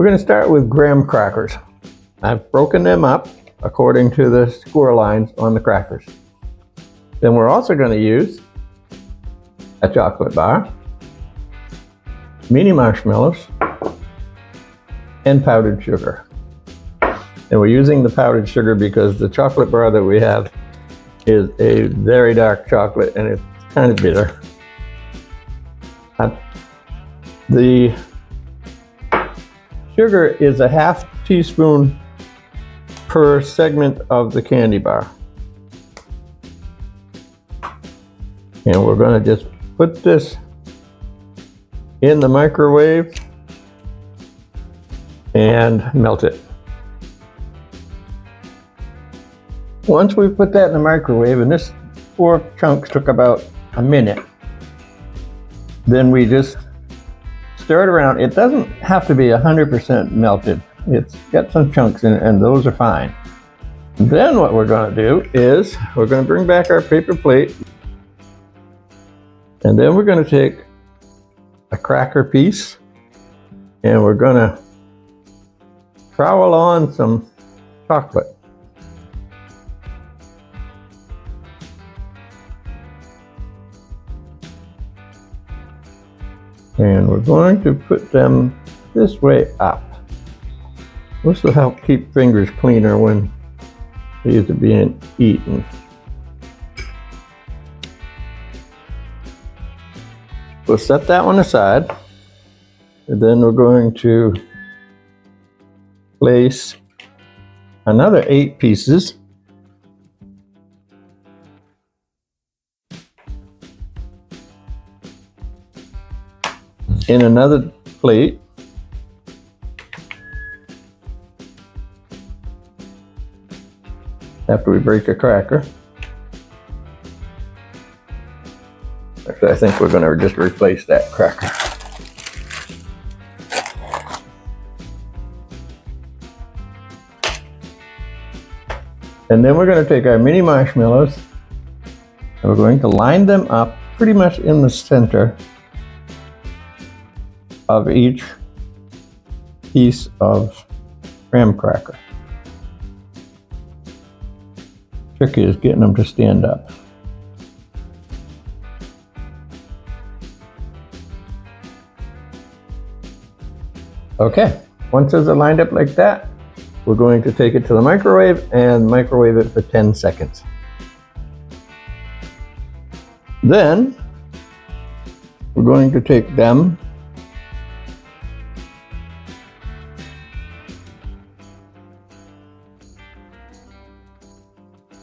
We're going to start with graham crackers. I've broken them up according to the score lines on the crackers. Then we're also going to use a chocolate bar, mini marshmallows, and powdered sugar. And we're using the powdered sugar because the chocolate bar that we have is a very dark chocolate and it's kind of bitter. The sugar is a half teaspoon per segment of the candy bar. And we're going to just put this in the microwave and melt it. Once we put that in the microwave, and this 4 chunks took about a minute, then we just stir it around. It doesn't have to be 100% melted. It's got some chunks in it, and those are fine. Then what we're going to do is we're going to bring back our paper plate, and then we're going to take a cracker piece and we're going to trowel on some chocolate. And we're going to put them this way up. This will help keep fingers cleaner when these are being eaten. We'll set that one aside, and then we're going to place another 8 pieces in another plate. After we break a cracker. Actually, I think we're going to just replace that cracker. And then we're going to take our mini marshmallows and we're going to line them up pretty much in the center of each piece of graham cracker. Tricky is getting them to stand up. Okay, once those are lined up like that, we're going to take it to the microwave and microwave it for 10 seconds. Then we're going to take them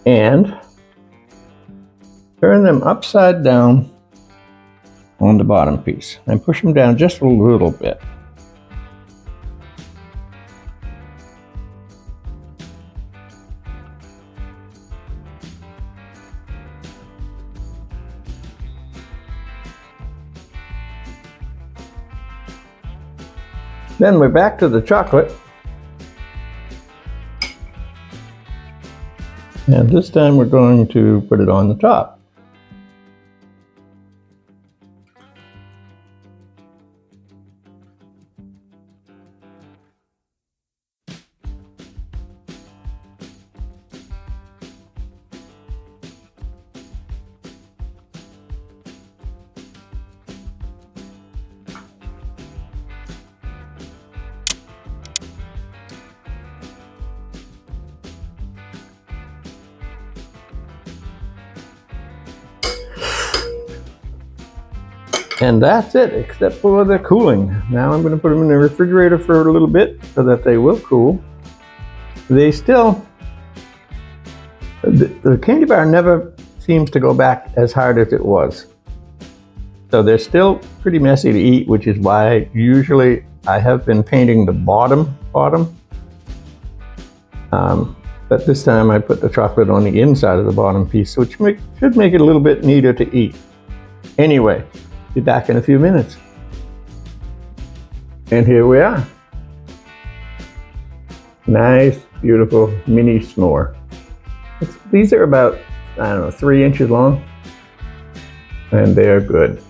and turn them upside down on the bottom piece and push them down just a little bit. Then we're back to the chocolate. And this time we're going to put it on the top. And that's it, except for the cooling. Now I'm going to put them in the refrigerator for a little bit so that they will cool. They still, the candy bar never seems to go back as hard as it was. So they're still pretty messy to eat, which is why usually I have been painting the bottom. But this time I put the chocolate on the inside of the bottom piece, which should make it a little bit neater to eat. Anyway, be back in a few minutes. And here we are. Nice, beautiful mini s'more. These are about, I don't know, 3 inches long. And they're good.